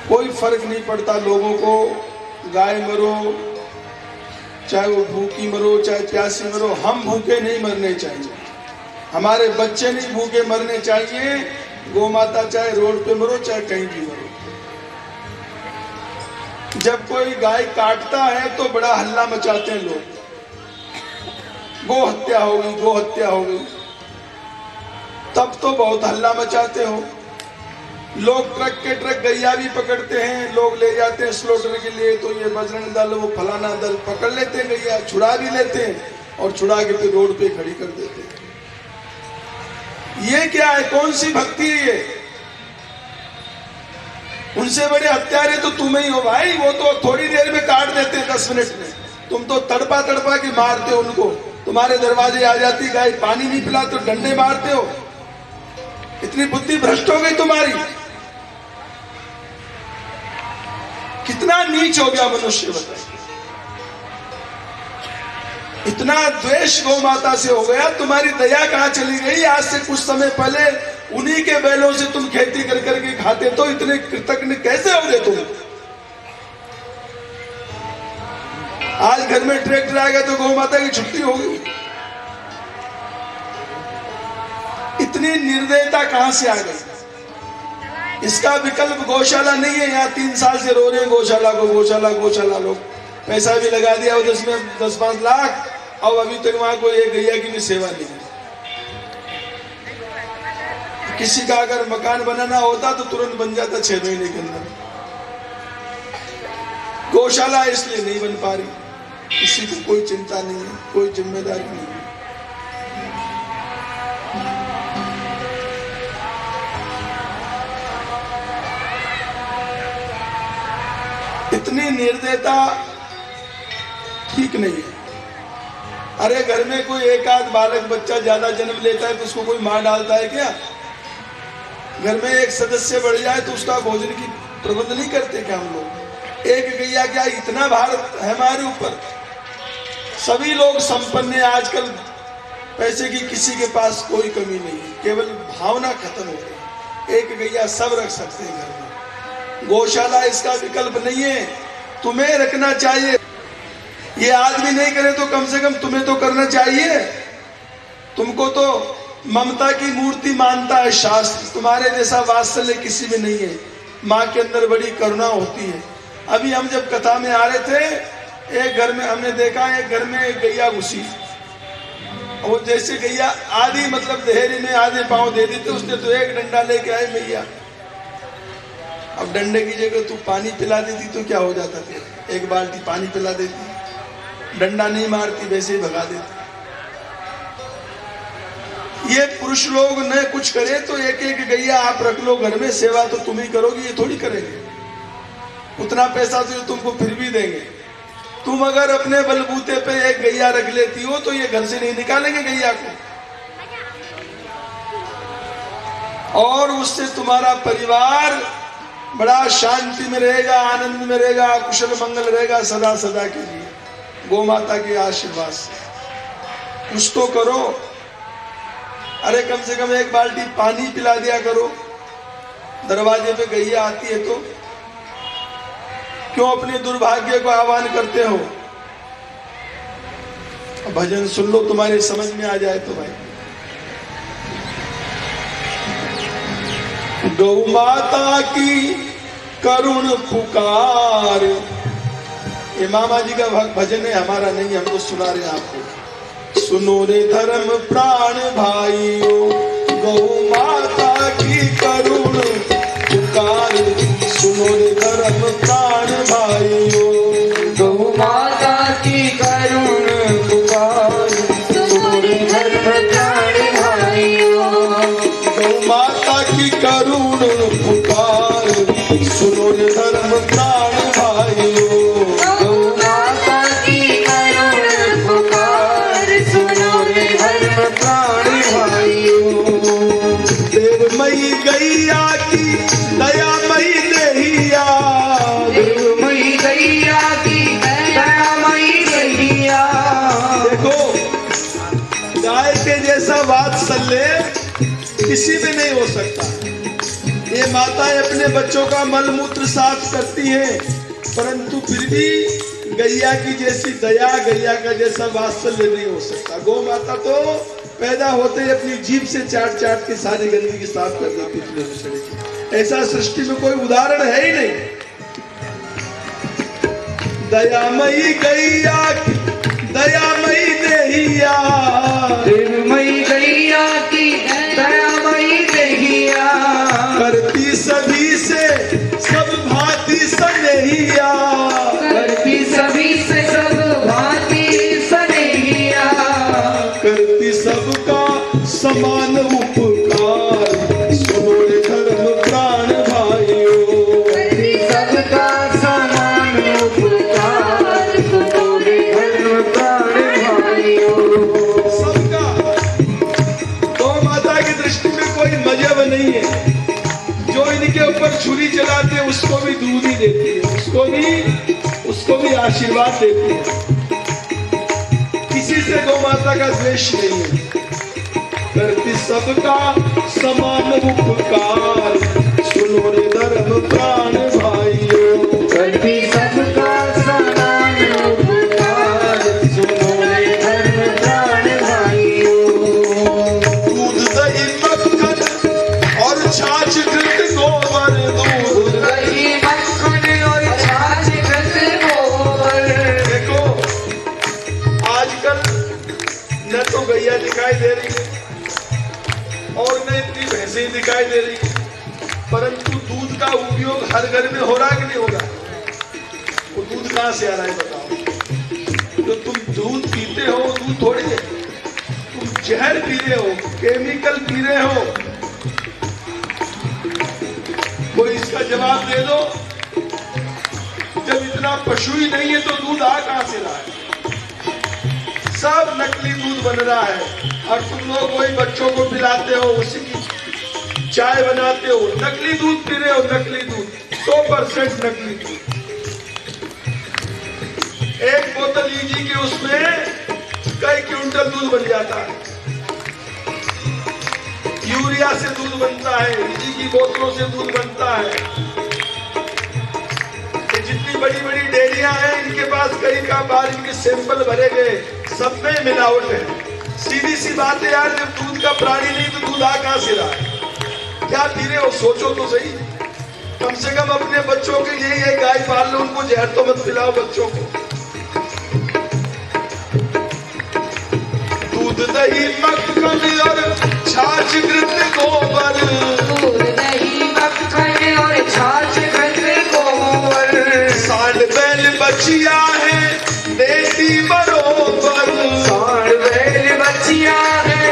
कोई फर्क नहीं पड़ता लोगों को, गाय मरो चाहे वो भूखी मरो चाहे प्यासी मरो, हम भूखे नहीं मरने चाहिए, हमारे बच्चे नहीं भूखे मरने चाहिए। गौ माता चाहे रोड पे मरो चाहे कहीं भी मरो। जब कोई गाय काटता है तो बड़ा हल्ला मचाते हैं लोग, गो हत्या हो गई, गो हत्या हो गई, तब तो बहुत हल्ला मचाते हो। लोग ट्रक के ट्रक गैया भी पकड़ते हैं, लोग ले जाते हैं स्लॉटर के लिए, तो ये बजरंग दल वो फलाना दल पकड़ लेते हैं गैया, छुड़ा भी लेते हैं और छुड़ा के फिर रोड पे खड़ी कर देते हैं। ये क्या है, कौन सी भक्ति है ये? उनसे बड़े हत्यारे तो तुम ही हो भाई, वो तो थोड़ी देर में काट देते हैं 10 मिनट में, तुम तो तड़पा तड़पा के मारते हो उनको। तुम्हारे दरवाजे आ जाती गाय, पानी नहीं पिलाते हो, डंडे मारते हो। इतनी बुद्धि भ्रष्ट हो गई तुम्हारी। कितना नीच हो गया मनुष्य, बताइए। इतना द्वेष गौ माता से हो गया, तुम्हारी दया कहां चली गई? आज से कुछ समय पहले उन्हीं के बैलों से तुम खेती कर करके खाते, तो इतने कृतज्ञ कैसे हो गए तुम? आज घर में ट्रैक्टर आ गया तो गौ माता की छुट्टी हो गई। इतनी निर्दयता कहां से आ गई? इसका विकल्प गौशाला नहीं है। यहाँ 3 साल से रो रहे हैं गौशाला को, गौशाला गौशाला। लोग पैसा भी लगा दिया और 10-5 लाख, और अभी तक वहां कोई एक गैया की भी सेवा नहीं है। किसी का अगर मकान बनाना होता तो तुरंत बन जाता 6 महीने के अंदर। गौशाला इसलिए नहीं बन पा रही, किसी को कोई चिंता नहीं है, कोई जिम्मेदारी नहीं है। इतनी निर्दयता ठीक नहीं है। अरे घर में कोई एक आध बालक बच्चा ज्यादा जन्म लेता है तो उसको कोई मार डालता है क्या? घर में एक सदस्य बढ़ जाए तो उसका भोजन की प्रबंध नहीं करते क्या हम लोग? एक गैया क्या इतना भार है हमारे ऊपर? सभी लोग संपन्न हैं आजकल, पैसे की किसी के पास कोई कमी नहीं है, केवल भावना खत्म हो गई। एक गैया सब रख सकते हैं घर में। गौशाला इसका विकल्प नहीं है, तुम्हें रखना चाहिए। ये आदमी नहीं करे तो कम से कम तुम्हें तो करना चाहिए। तुमको तो ममता की मूर्ति मानता है शास्त्र, तुम्हारे जैसा वात्सल्य किसी में नहीं है। माँ के अंदर बड़ी करुणा होती है। अभी हम जब कथा में आ रहे थे, एक घर में हमने देखा, एक घर में एक गैया घुसी। वो जैसे गैया आधी मतलब देहरी में आधे पांव दे दी, तो उसने तो एक डंडा लेके आए मैया। अब डंडे की जगह तू पानी पिला देती तो क्या हो जाता? फिर एक बाल्टी पानी पिला देती, डंडा नहीं मारती, वैसे ही भगा देती। ये पुरुष लोग न कुछ करे तो एक एक गैया आप रख लो घर में, सेवा तो तुम ही करोगी, ये थोड़ी करेंगे। उतना पैसा तो तुमको फिर भी देंगे। तुम अगर अपने बलबूते पे एक गैया रख लेती हो तो ये घर से नहीं निकालेंगे गैया को, और उससे तुम्हारा परिवार बड़ा शांति में रहेगा, आनंद में रहेगा, कुशल मंगल रहेगा सदा सदा के लिए। गौ माता के आशीर्वाद से कुछ तो करो। अरे कम से कम एक बाल्टी पानी पिला दिया करो। दरवाजे पे गैया आती है तो क्यों अपने दुर्भाग्य को आह्वान करते हो? भजन सुन लो, तुम्हारे समझ में आ जाए तो भाई। गौ माता की करुण पुकार, ये मामा जी का भजन है, हमारा नहीं, हम तो सुना रहे हैं आपको। सुनो रे धर्म प्राण भाइयों, गौ माता की करुण पुकार। सुनो रे धर्म प्राण भाइयों, गौ माता की करुण पुकार। सुनो रे धर्म प्राण भाइयों, गौ माता की करुण पुकार। सुनो रे धर्म प्राण भाइयों, गौ माता की करुण पुकार। सुनो रे धर्म प्राण भाइयों। देवमयी गैया की दयामयी देहिया, देवमयी गैया की दयामयी गैया। देखो गाय के जैसा वात्सल्य किसी में नहीं हो सकता। ये माताएं अपने बच्चों का मल मूत्र साफ करती हैं, परंतु फिर भी गैया की जैसी दया, गैया का जैसा वात्सल्य नहीं हो सकता। गौ माता तो पैदा होते ही अपनी जीभ से चाट चाट के सारी गंदगी साफ कर देती थी। ऐसा सृष्टि में कोई उदाहरण है ही नहीं। दयामयी गैया, दयामयी देहिया, प्रेममयी गैया की दयामयी देहिया, करती सभी से सब भांति स्नेहिया, करती सभी से सब भांति स्नेहिया, करती सबका समान उपकार, सुनो रे धर्म प्राण भाइयों। करती सबका समान उपकार, सुनो रे धर्म प्राण भाइयों। सबका। गौ माता की दृष्टि में कोई मजहब नहीं है। जो इनके ऊपर छुरी चलाते हैं उसको भी दूध ही देती है, उसको भी आशीर्वाद देती है। किसी से गौ माता का द्वेष नहीं है। करती सबका समान उपकार, सुनो रे धर्म प्राण भाइयों। करती सबका समान उपकार, सुनो रे धर्म प्राण भाइयों। दूध दही मक्खन और छाछ घृत गोबर, दूध दही मक्खन और छाछ घृत गोबर। देखो आजकल न तो गैया दिखाई दे रही है और न इतनी भैंसें दिखाई दे रही है, परंतु दूध का उपयोग हर घर में हो रहा है कि नहीं हो रहा? वो दूध कहाँ से आ रहा है बताओ? तो तुम दूध पीते हो, दूध थोड़ी है, तुम जहर पी रहे हो, केमिकल पी रहे हो। कोई इसका जवाब दे दो। जब इतना पशु ही नहीं है तो दूध आ कहां से रहा है? सब नकली दूध बन रहा है और तुम लोग वही बच्चों को पिलाते हो, उसी की चाय बनाते हो, नकली दूध पी रहे हो, नकली दूध, 100% नकली दूध। एक बोतल लीजिए कि उसमें कई क्विंटल दूध बन जाता है। यूरिया से दूध बनता है, लीजी की बोतलों से दूध बनता है। जितनी बड़ी बड़ी डेयरियां हैं इनके पास कई का बार इनके सैंपल भरे गए, सब में मिलावट है। सीधी सी बात है यार, जब दूध का प्राणी नहीं तो दूध आ कहां से रहा है? क्या पी रहे हो? सोचो तो सही। कम से कम अपने बच्चों के लिए ये गाय पाल लो, उनको जहर तो मत पिलाओ बच्चों को। दूध दही मक्खन और छाछ घृत गोबर, दूध दही मक्खन और छाछ घृत गोबर। सांड बैल बचिया है देती बरोबर, सांड बैल बचिया है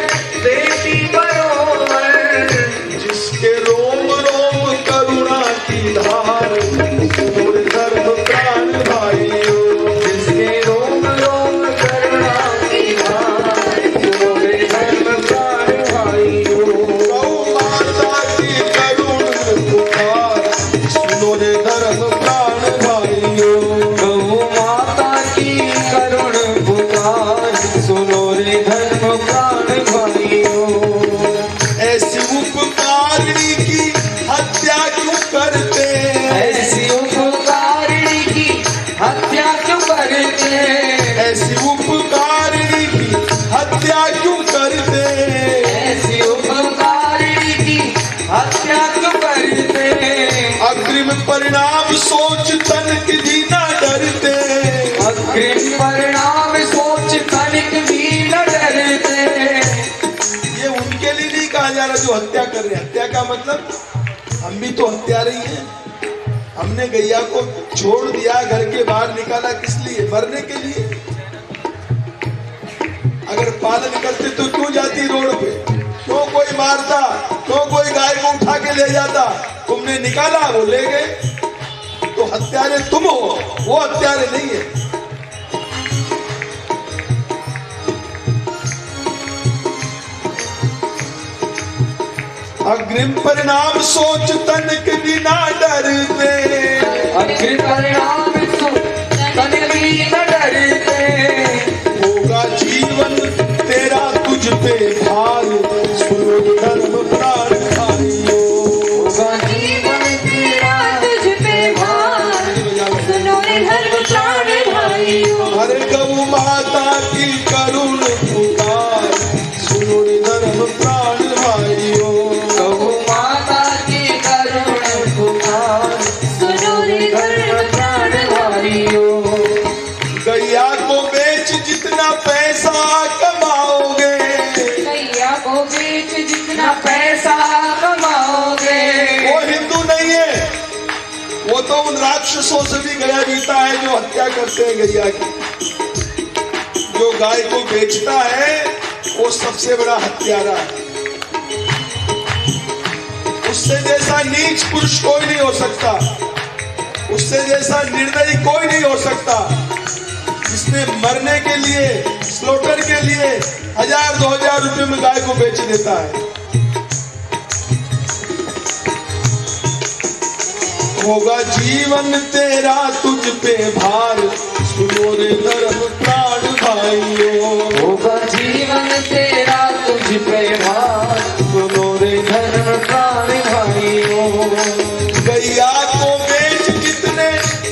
देती बरोबर। जिसके रोम रोम करुणा की धार, सुनो रे धर्म प्राण भाइयों। जिसके रोम रोम करुणा की धार, सुनो रे धर्म प्राण भाइयों। गौ माता की करुण पुकार, सुनो रे धर्म प्राण भाइयों। गौ माता की करुण पुकार, सुनो रे धर्म प्राण भाइयों। ऐसी उपकारिणी की हत्या क्यों करते? ऐसी उपकारिणी की हत्या क्यों करते? ऐसी उपकारिणी की हत्या क्यों करते? ऐसी उपकारिणी की हत्या क्यों करते? अग्रिम परिणाम सोच तनिक भी न डरते। अग्रिम परिणाम सोच तनिक भी न डरते। ये उनके लिए नहीं कहा जा रहा जो हत्या कर रहे हैं। हत्या का मतलब हम भी तो हत्यारे ही हैं। हमने गैया को छोड़ दिया, घर के बाहर निकाला, किस लिए? मरने के लिए। अगर पालन करते तो क्यों जाती रोड पे? क्यों कोई मारता? क्यों कोई गाय को उठा के ले जाता? तुमने निकाला, वो ले गए। तो हत्यारे तुम हो, वो हत्यारे नहीं है। अग्रिम परिणाम सोच तनिक भी ना डरते। अग्रिम परिणाम सोच तनिक भी न डरते। होगा जीवन तेरा तुझ पे भार, सुनो धर्म प्राण भाइयों। होगा वो तो उन राक्षसों से भी गया बीता है जो हत्या करते हैं गैया की। जो गाय को बेचता है वो सबसे बड़ा हत्यारा है। उससे जैसा नीच पुरुष कोई नहीं हो सकता, उससे जैसा निर्दयी कोई नहीं हो सकता, जिसने मरने के लिए, स्लॉटर के लिए 1000-2000 रुपए में गाय को बेच देता है। होगा जीवन तेरा तुझ पे भार, सुनो रे धर्म प्राण भाइयों। होगा जीवन तेरा तुझ पे भार, सुनो रे धर्म प्राण भाइयों। गैया को बेच जितने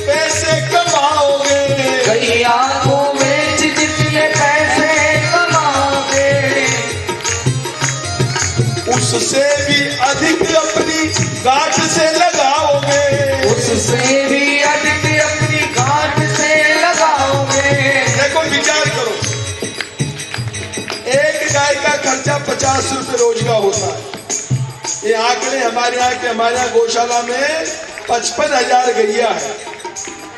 पैसे कमाओगे, गैया को बेच जितने पैसे कमाओगे, उससे भी अधिक अपनी गांठ से लगाओगे। उससे भी अधिक अपनी गांठ से लगाओगे। देखो विचार करो, एक गाय का खर्चा 50 रुपए रोज का होता है। ये आंकड़े हमारे यहाँ गौशाला में 55,000 गैया है।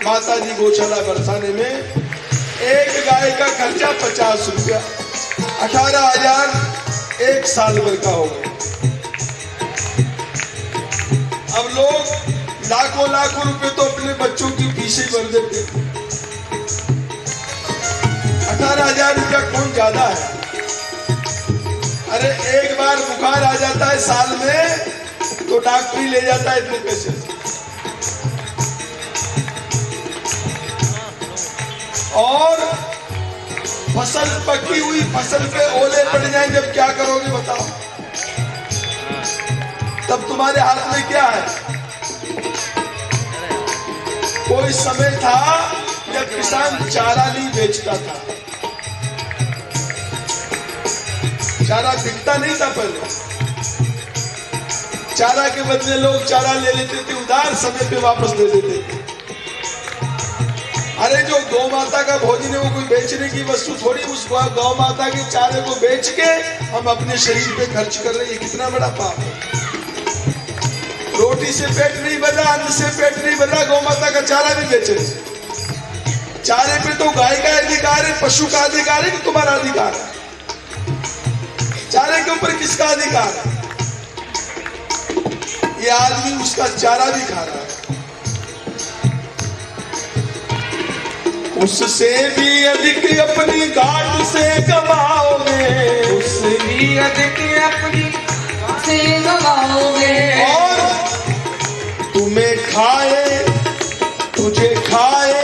माता जी गौशाला बरसाने में एक गाय का खर्चा 50 रुपया, 18,000 एक साल भर का हो गया। अब लोग लाखों रुपए तो अपने बच्चों की फीस ही भर देते। 18,000 रुपया कौन ज्यादा है? अरे एक बार बुखार आ जाता है साल में तो डॉक्टरी ले जाता है इतने पैसे। और फसल पकी हुई फसल पे ओले पड़ जाए जब क्या करोगे बताओ? तब तुम्हारे हाथ में क्या है? कोई समय था जब किसान चारा नहीं बेचता था, चारा बिकता नहीं था पहले। चारा के बदले लोग चारा ले लेते थे, उधार समय पे वापस दे देते थे। अरे जो गौ माता का भोजन है वो कोई बेचने की वस्तु थोड़ी। उस गौ माता के चारे को बेच के हम अपने शरीर पे खर्च कर रहे हैं, कितना बड़ा पाप है। रोटी से पेट नहीं भरा, अन्न से पेट नहीं भरा, गौ माता का चारा भी बेचे। चारे पे तो गाय का अधिकार है, पशु का अधिकार है कि तुम्हारा अधिकार है? चारे के ऊपर किसका अधिकार है? ये आदमी उसका चारा भी खा रहा है। उससे भी अधिक अपनी गांठ से कमाओगे, उससे भी अधिक अपनी से कमाओगे। और तुम्हें खाए तुझे खाए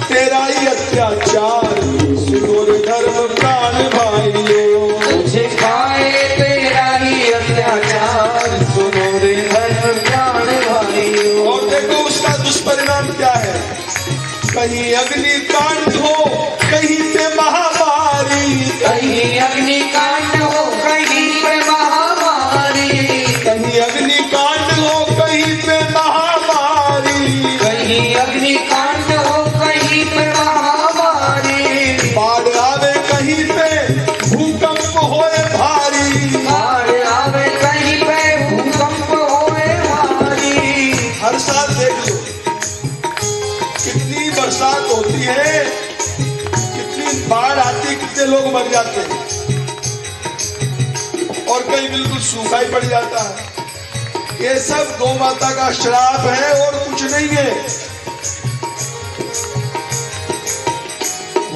तेरा ही अत्याचार, सुनो रे धर्म प्राण भाइयों। तुझे खाए तेरा ही अत्याचार, सुनो रे धर्म प्राण भाइयों। और देखो उसका दुष्परिणाम क्या है? कहीं अग्निकांड हो, कहीं पे महामारी, कहीं अग्निकांड हो, कहीं पे महामारी, कहीं अग्निकांड हो, कहीं पे महामारी, कहीं अग्निकांड हो, कहीं पे महामारी। बाढ़ आवे कहीं पे, भूकंप होए भारी, बाढ़ आवे कहीं पे, भूकंप होए भारी। हर साल देख लो कितनी बरसात होती है, कितनी बाढ़ आती, कितने लोग मर जाते हैं, और कहीं बिल्कुल सूखा ही पड़ जाता है। ये सब गौ माता का श्राप है और कुछ नहीं है।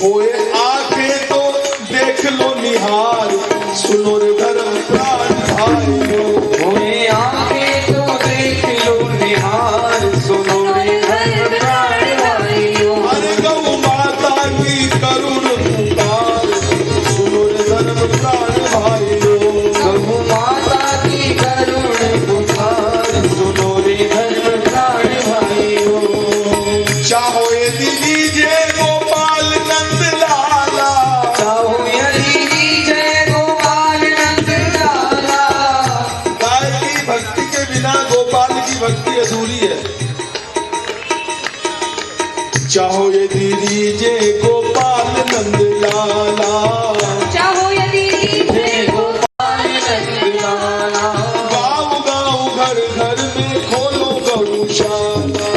होए आंखें तो देख लो निहार, सुनो रे धर्म प्राण भाइयों। होए आंखें तो देख लो निहार, सुनो रे धर्म प्राण भाइयों। अरे गौ माता की करुण पुकार, सुनो रे धर्म प्राण भाइयों। गौ माता की करुण पुकार, सुनो रे धर्म प्राण भाइयों। चाहो यदि लीजिए गोपाल नंद लाला, चाहो यदि लीजिए गोपाल नंद लाला। गाय की भक्ति के बिना गोपाल की भक्ति अधूरी है। चाहो यदि लीजिए गोपाल नंद लाला, चाहो यदि लीजिए गोपाल नंद लाला। गाँव गाँव घर घर में खोलो गौशाला,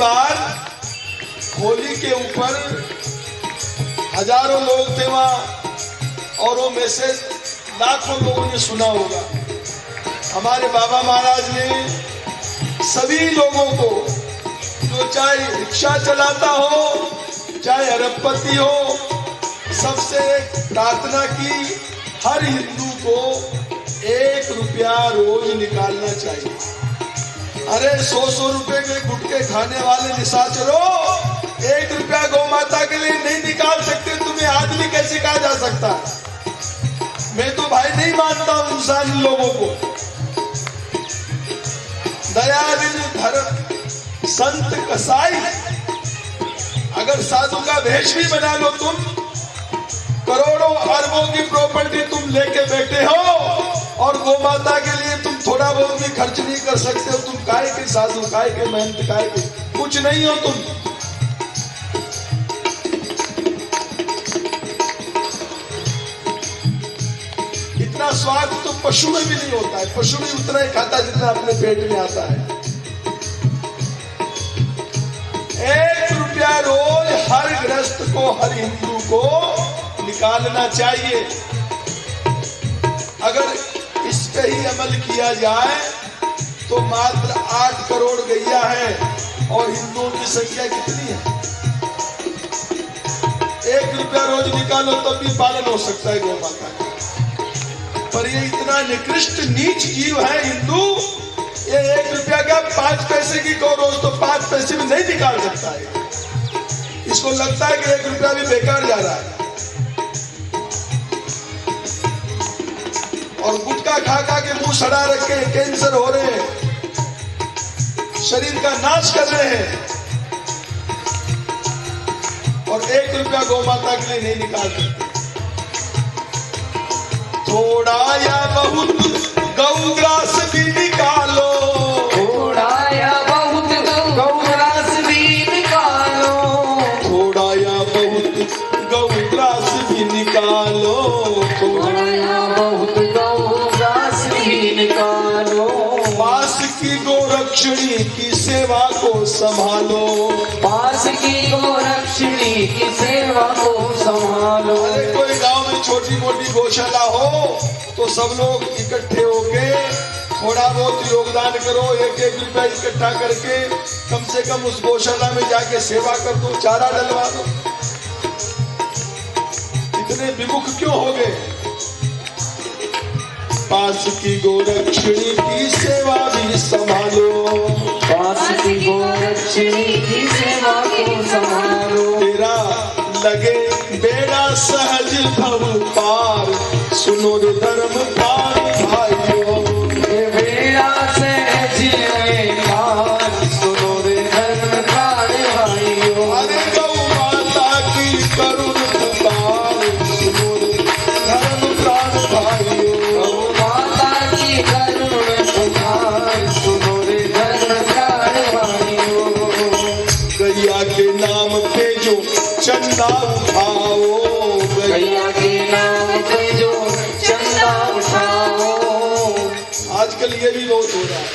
बार होली के ऊपर हजारों लोग थे वहां और वो मैसेज लाखों लोगों ने सुना होगा। हमारे बाबा महाराज ने सभी लोगों को, जो चाहे रिक्शा चलाता हो चाहे अरबपति हो, सबसे प्रार्थना की हर हिंदू को 1 रुपया रोज निकालना चाहिए। अरे 100 रुपए के गुटके खाने वाले निशाचरों, 1 रुपया गौ माता के लिए नहीं निकाल सकते, तुम्हें आदमी कैसे कहा जा सकता है? मैं तो भाई नहीं मानता हूं इंसान लोगों को। दयाविन धर्म संत कसाई, अगर साधु का वेश भी बना लो तुम, करोड़ों अरबों की प्रॉपर्टी तुम लेके बैठे हो और गौ माता के लिए तुम थोड़ा बहुत भी खर्च नहीं कर सकते हो, तुम काय के साधु, काय के महंत, काय के कुछ नहीं हो तुम। इतना स्वाद तो पशु में भी नहीं होता है, पशु भी उतना ही खाता जितना अपने पेट में आता है। 1 रुपया रोज हर गृहस्थ को, हर हिंदू को निकालना चाहिए। अगर इस पे ही अमल किया जाए तो मात्र 8 करोड़ गैया है और हिंदुओं की संख्या कितनी है? 1 रुपया रोज निकालो तब भी पालन हो सकता है गौ माता का। पर ये इतना निकृष्ट नीच जीव है हिंदू, ये 1 रुपया का 5 पैसे की गौ रोज तो 5 पैसे में नहीं निकाल सकता है। इसको लगता है कि 1 रुपया भी बेकार जा रहा है और गुटखा खा खा के मुंह सड़ा रखे, कैंसर हो रहे हैं, शरीर का नाश कर रहे हैं और 1 रुपया गौ माता के लिए नहीं निकाल सकते। थोड़ा या बहुत गौग्रास भी निकालो, थोड़ा या बहुत गौग्रास भी निकालो, थोड़ा या बहुत गौग्रास भी निकालो, थोड़ा या बहुत गौग्रास भी निकालो, पास की गोरक्षणी की सेवा को संभालो, पास की गोरक्षणी की सेवा को संभालो। अरे कोई गांव में छोटी मोटी गौशाला हो तो सब लोग इकट्ठे होके थोड़ा बहुत योगदान करो, 1-1 रुपया इकट्ठा करके कम से कम उस गौशाला में जाके सेवा कर दो, चारा डलवा दो। इतने विमुख क्यों हो गए? पास की गोरक्षणी की सेवा भी संभालो, पास की गोरक्षणी की सेवा को संभालो। तेरा लगे बेड़ा सहज भव पार, सुनो रे धर्म पार भाइयों, ये बेड़ा सहज है पार, सुनो रे धर्म पार भाइयों। अरे गौ माता की करुण पुकार, सुनो रे धर्म प्राण भाइयों, गौ माता की करुण पुकार, सुनो रे धर्म प्राण भाइयों। गैया के नाम पे जो चंदा उठाओ, गैया के नाम पे जो चंदा उठाओ। आजकल ये भी बहुत हो रहा है।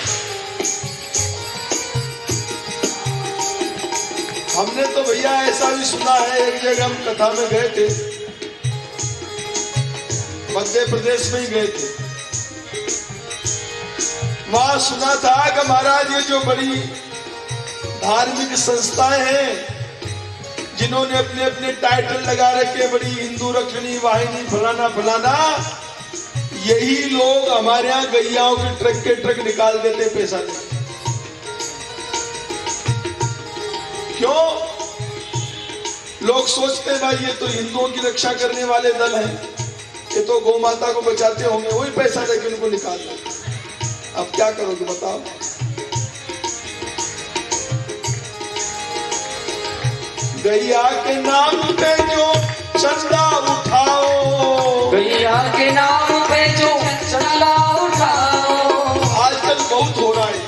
हमने तो भैया ऐसा भी सुना है, एक जगह हम कथा में गए थे, मध्य प्रदेश में ही गए थे, वहां सुना था कि महाराज ये जो बड़ी धार्मिक संस्थाएं हैं जिन्होंने अपने अपने टाइटल लगा रखे, बड़ी हिंदू रक्षणी वाहिनी फलाना फलाना, यही लोग हमारे यहाँ गैयाओं के ट्रक के ट्रक निकाल देते पैसा दे। क्यों? लोग सोचते हैं भाई ये तो हिंदुओं की रक्षा करने वाले दल हैं, ये तो गौ माता को बचाते होंगे, वही पैसा देके उनको निकाल देते। अब क्या करोगे बताओ? गैया के नाम पे जो चंदा उठाओ, गैया के नाम पे जो चंदा उठाओ। आजकल बहुत हो रहा है,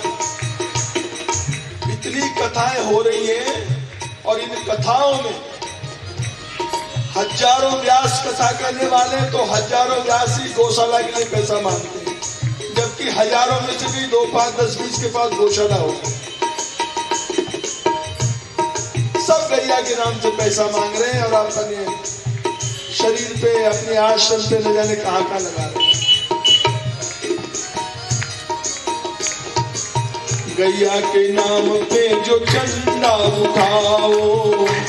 इतनी कथाएं हो रही हैं और इन कथाओं में हजारों व्यास कथा करने वाले तो हजारों व्यास ही गौशाला के लिए पैसा मांगते हैं, जबकि हजारों में से भी 2, 5, 10, 20 के पास गौशाला हो। सब गैया के नाम से पैसा मांग रहे हैं और आप अपने शरीर पे, अपने आश्रम पे न जाने कहाँ कहाँ लगा रहे हैं। गैया के नाम पे जो चंदा उठाओ,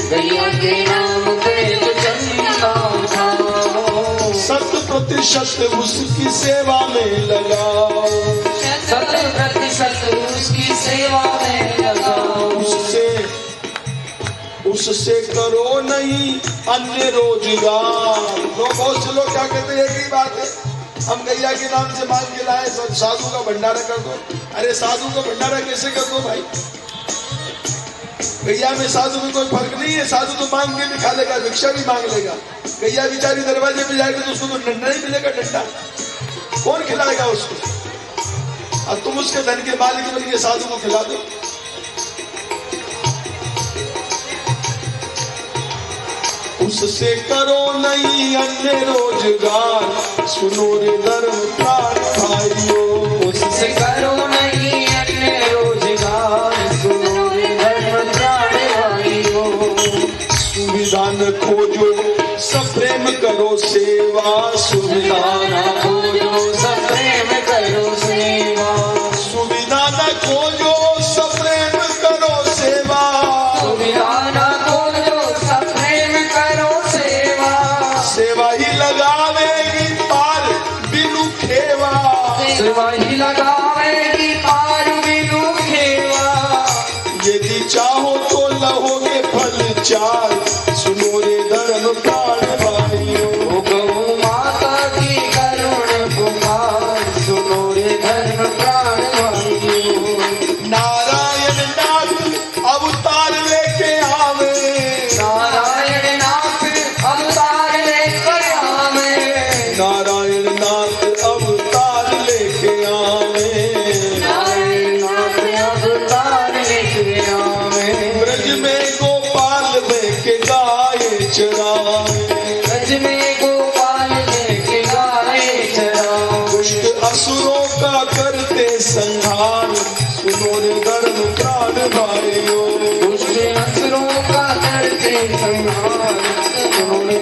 गैया के नाम पे जो चंदा उठाओ, 100% उसकी सेवा में लगाओ, 100% उसकी सेवा में लगाओ। उससे करो नहीं अन्य रोजगार। लोग, बहुत से लोग क्या कहते हैं, एक ही बात है, हम गैया के नाम से मांग के लाए, सब साधु का भंडारा कर दो। अरे साधु का भंडारा कैसे कर दो भाई? गैया में साधु में कोई फर्क नहीं है। साधु तो मांग के भी खा लेगा, भिक्षा भी मांग लेगा। गैया बेचारी दरवाजे पे जाएगी तो उसको तो डंडा नहीं मिलेगा, डंडा कौन खिलाएगा उसको? और तुम उसके धन के मालिक बन के साधु को खिला दो। उससे करो नहीं अन्य रोजगार, सुनो रे धर्म प्राण भाइयों। उससे करो नहीं अन्य रोजगार, सुनो रे धर्म प्राण भाइयों। सुविधा न खोजो सब प्रेम करो सेवा, सुविधा न खोजो सब प्रेम करो सेवा, सुविधा न खोजो सब प्रेम करो सेवा, सुविधा न खोजो सब प्रेम करो सेवा। सेवा ही लगावेगी पार बिनु खेवा, सेवा ही लगावेगी पार बिनु खेवा। यदि चाहो तो लहोगे फल चार, सुनो रे धर्म प्राण भाइयों। गौ माता की करुण पुकार, सुनो रे धर्म प्राण भाइयों। नारायण नाथ अवतार लेके आवे, नारायण नाथ अवतार लेकर आवे, नारायण नाथ अवतार लेके आवे, नारायण नाथ अवतार लेकर आवे। ब्रज में गोपाल के गाय चरावे, ब्रज में गोपाल लेके गाय चरावे। दुष्ट असुरों का करते संहार, सुनो रे धर्म प्राण भाइयों। दुष्ट असुरों का करते संहार, सुनो रे